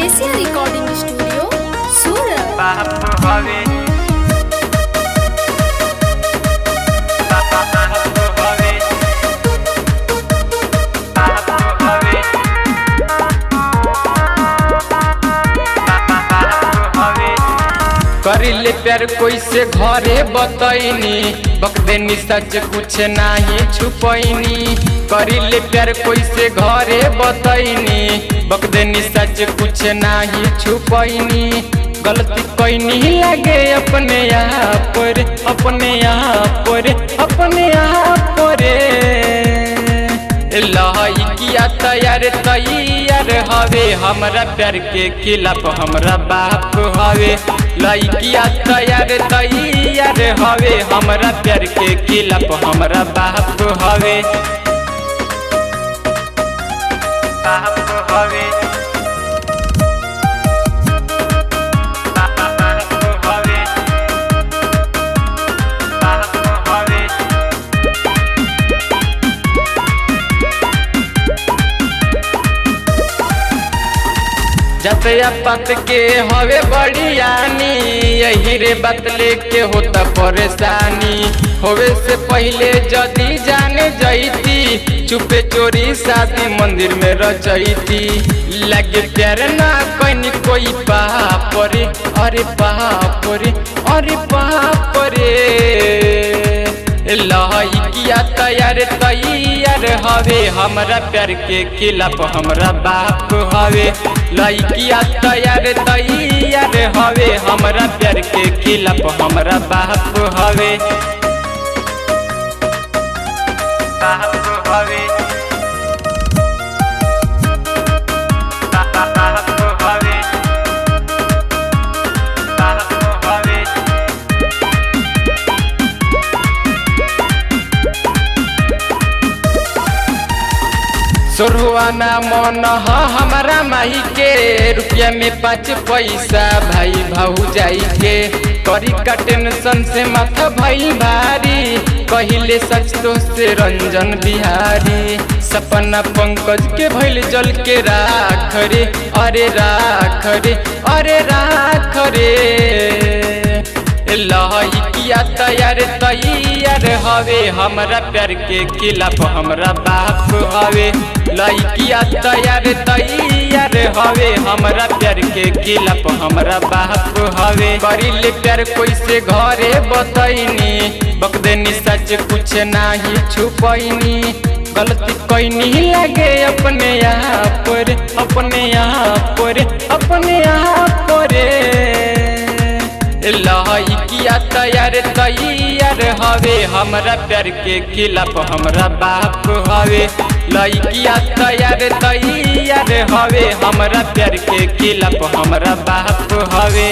Asia recording studio सूरत। बाप हवे करिले प्यार कोई से घरे बतैनी बकदेनी सच कुछ नहीं छुपैनी। करिले प्यार कोई से घरे बतैनी बकदेनी सच कुछ नहीं छुपैनी। गलती कैनी लगे अपने आप पर अपने आप पर अपने आप पर लइकिया तैयार तैयार हवे हमरा प्यार के खिलाफ हमरा बाप हवे। लइकिया तैयार तैयार हवे हमरा प्यार के खिलाफ हमरा बाप हवे। बाप हवे जतया पत के हवे बड़ियानी यही रे बात लेके होता परेशानी। होवे से पहले जदी जाने जईती चुपे चोरी शादी मंदिर में रचैती। लगे प्यार ना कहीं कोई पाप रे अरे पाप रे अरे पाप रे। लइकिया तैयार तैयार हवे हमरा प्यार के खिलाफ हमरा बाप हवे। लइकिया तैयार तैयार हवे हमरा प्यार के खिलाफ हमरा बाप हवे। बाप हवे सोरहुआना मन हमारा माही के रुपया में 5 पैसा भाई भाऊ जाई के। करी का टेंशन से माथा भाई भारी कहिले सच तो से रंजन बिहारी। सपना पंकज के भइल जल के राख रे अरे राख रे अरे राख रे। लइकिया तैयार तैयार हवे हमरा प्यार के खिलाफ हमरा बाप हवे। लइकिया तैयार तैयार हवे हमरा प्यार के खिलाफ हमरा बाप हवे। करिले प्यार कोई से घरे बतैनी बकदेनी सच कुछ नहीं छुपैनी। गलती कैनी लगे अपने आप पर अपने आप पर अपने आप पर। लइकिया तैयार तैयार हवे हमरा प्यार के खिलाफ हमरा बाप हवे। लइकिया तैयार तैयार हवे हमरा प्यार के खिलाफ हमरा बाप हवे।